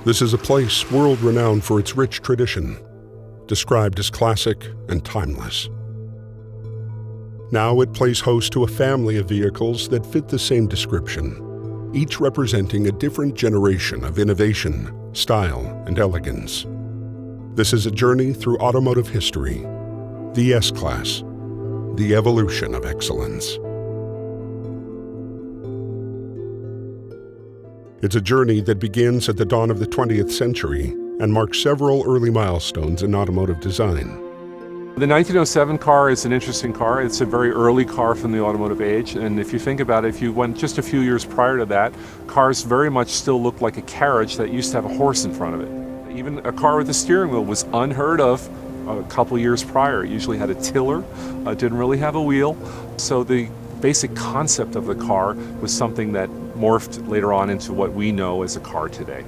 This is a place world-renowned for its rich tradition, described as classic and timeless. Now it plays host to a family of vehicles that fit the same description, each representing a different generation of innovation, style, and elegance. This is a journey through automotive history, the S-Class, the evolution of excellence. It's a journey that begins at the dawn of the 20th century and marks several early milestones in automotive design. The 1907 car is an interesting car. It's a very early car from the automotive age, and if you think about it, if you went just a few years prior to that, cars very much still looked like a carriage that used to have a horse in front of it. Even a car with a steering wheel was unheard of a couple years prior. It usually had a tiller, didn't really have a wheel, so the basic concept of the car was something that morphed later on into what we know as a car today.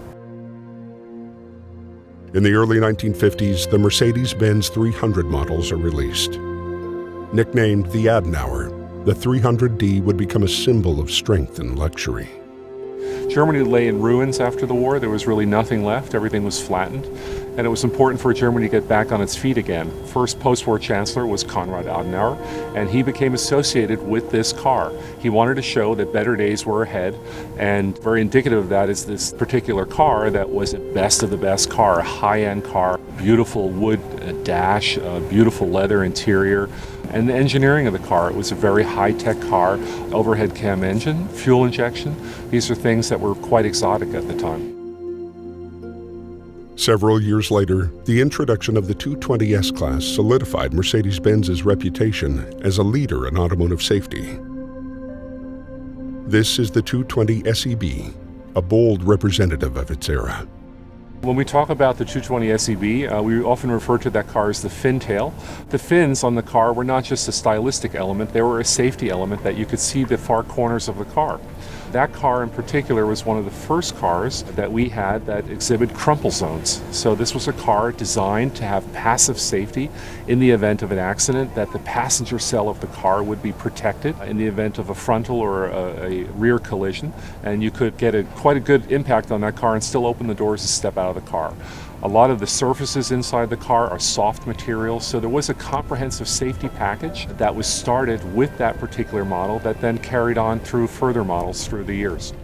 In the early 1950s, the Mercedes-Benz 300 models are released. Nicknamed the Adenauer, the 300D would become a symbol of strength and luxury. Germany lay in ruins after the war. There was really nothing left. Everything was flattened. And it was important for Germany to get back on its feet again. First post-war chancellor was Konrad Adenauer, and he became associated with this car. He wanted to show that better days were ahead, and very indicative of that is this particular car that was a best of the best car, a high-end car, beautiful wood dash, beautiful leather interior, and the engineering of the car. It was a very high-tech car, overhead cam engine, fuel injection. These are things that were quite exotic at the time. Several years later, the introduction of the 220 S-Class solidified Mercedes-Benz's reputation as a leader in automotive safety. This is the 220 SEB, a bold representative of its era. When we talk about the 220 SEB, we often refer to that car as the fin tail. The fins on the car were not just a stylistic element, they were a safety element that you could see the far corners of the car. That car in particular was one of the first cars that we had that exhibited crumple zones. So this was a car designed to have passive safety in the event of an accident, that the passenger cell of the car would be protected in the event of a frontal or a rear collision, and you could get quite a good impact on that car and still open the doors and step out of the car. A lot of the surfaces inside the car are soft materials, so there was a comprehensive safety package that was started with that particular model that then carried on through further models through the years.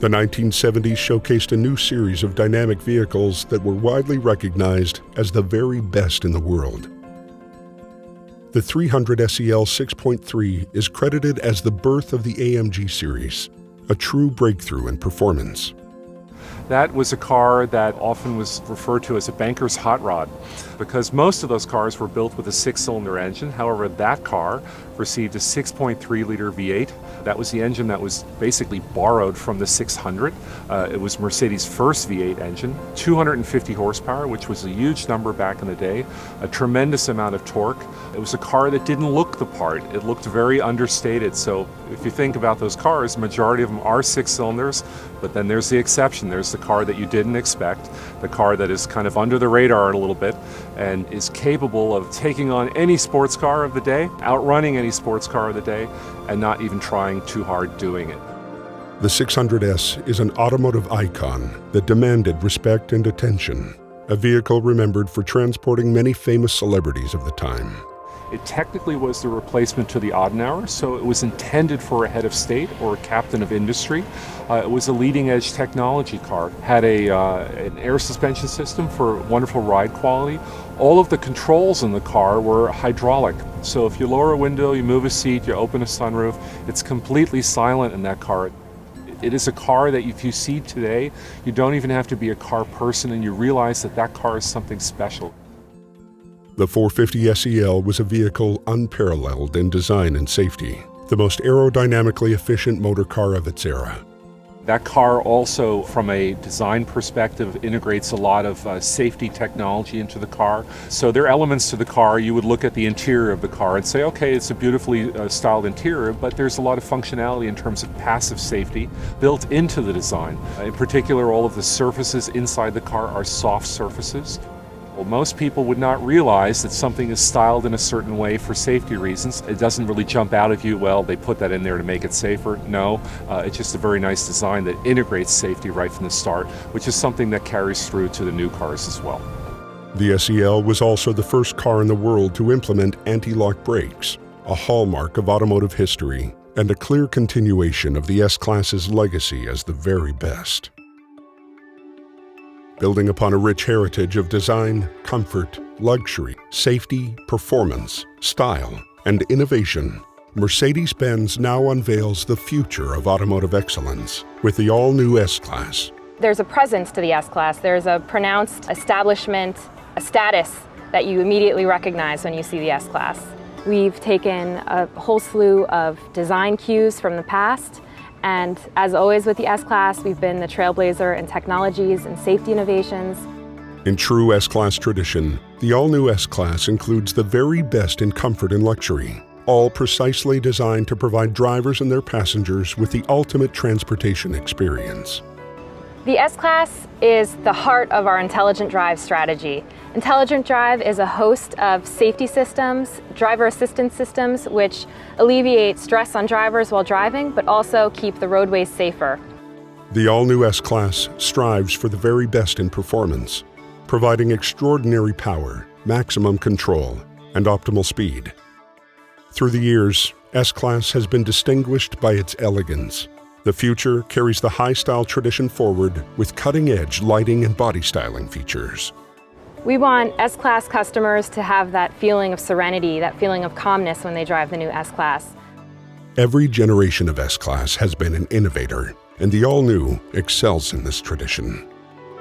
The 1970s showcased a new series of dynamic vehicles that were widely recognized as the very best in the world. The 300 SEL 6.3 is credited as the birth of the AMG series, a true breakthrough in performance. That was a car that often was referred to as a banker's hot rod, because most of those cars were built with a 6-cylinder engine. However, that car received a 6.3-liter V8. That was the engine that was basically borrowed from the 600. It was Mercedes' first V8 engine, 250 horsepower, which was a huge number back in the day, a tremendous amount of torque. It was a car that didn't look the part. It looked very understated. So if you think about those cars, the majority of them are 6 cylinders, but then there's the exception. There's the car that you didn't expect, the car that is kind of under the radar a little bit and is capable of taking on any sports car of the day, outrunning any sports car of the day, and not even trying too hard doing it. The 600S is an automotive icon that demanded respect and attention, a vehicle remembered for transporting many famous celebrities of the time. It technically was the replacement to the Adenauer, so it was intended for a head of state or a captain of industry. It was a leading-edge technology car. Had an air suspension system for wonderful ride quality. All of the controls in the car were hydraulic. So if you lower a window, you move a seat, you open a sunroof, it's completely silent in that car. It is a car that if you see today, you don't even have to be a car person and you realize that that car is something special. The 450 SEL was a vehicle unparalleled in design and safety, the most aerodynamically efficient motor car of its era. That car also, from a design perspective, integrates a lot of safety technology into the car. So there are elements to the car. You would look at the interior of the car and say, okay, it's a beautifully styled interior, but there's a lot of functionality in terms of passive safety built into the design. In particular, all of the surfaces inside the car are soft surfaces. Well, most people would not realize that something is styled in a certain way for safety reasons. It doesn't really jump out at you, well, they put that in there to make it safer. No, it's just a very nice design that integrates safety right from the start, which is something that carries through to the new cars as well. The SEL was also the first car in the world to implement anti-lock brakes, a hallmark of automotive history and a clear continuation of the S-Class's legacy as the very best. Building upon a rich heritage of design, comfort, luxury, safety, performance, style, and innovation, Mercedes-Benz now unveils the future of automotive excellence with the all-new S-Class. There's a presence to the S-Class. There's a pronounced establishment, a status that you immediately recognize when you see the S-Class. We've taken a whole slew of design cues from the past, and as always with the S-Class, we've been the trailblazer in technologies and safety innovations. In true S-Class tradition, the all-new S-Class includes the very best in comfort and luxury, all precisely designed to provide drivers and their passengers with the ultimate transportation experience. The S-Class is the heart of our Intelligent Drive strategy. Intelligent Drive is a host of safety systems, driver assistance systems, which alleviate stress on drivers while driving, but also keep the roadways safer. The all-new S-Class strives for the very best in performance, providing extraordinary power, maximum control, and optimal speed. Through the years, S-Class has been distinguished by its elegance. The future carries the high-style tradition forward with cutting-edge lighting and body styling features. We want S-Class customers to have that feeling of serenity, that feeling of calmness when they drive the new S-Class. Every generation of S-Class has been an innovator, and the all-new excels in this tradition.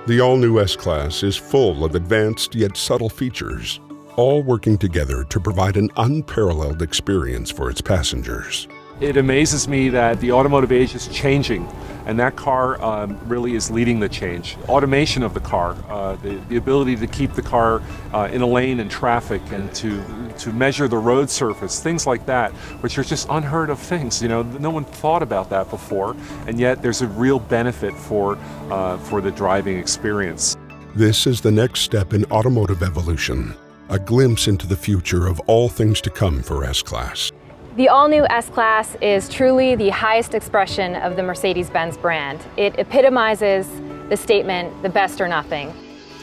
The all-new S-Class is full of advanced yet subtle features, all working together to provide an unparalleled experience for its passengers. It amazes me that the automotive age is changing, and that car really is leading the change. Automation of the car, the ability to keep the car in a lane in traffic and to measure the road surface, things like that, which are just unheard of things. You know, no one thought about that before, and yet there's a real benefit for the driving experience. This is the next step in automotive evolution, a glimpse into the future of all things to come for S-Class. The all-new S-Class is truly the highest expression of the Mercedes-Benz brand. It epitomizes the statement, the best or nothing.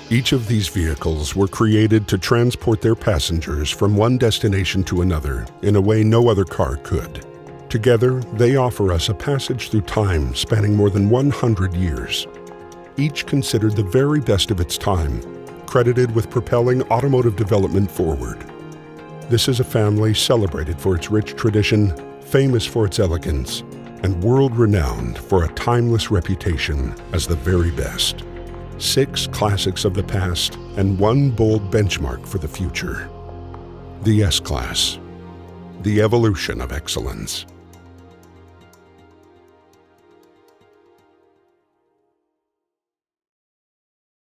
Each of these vehicles were created to transport their passengers from one destination to another in a way no other car could. Together, they offer us a passage through time spanning more than 100 years. Each considered the very best of its time, credited with propelling automotive development forward. This is a family celebrated for its rich tradition, famous for its elegance, and world-renowned for a timeless reputation as the very best. 6 classics of the past and 1 bold benchmark for the future. The S-Class, the evolution of excellence.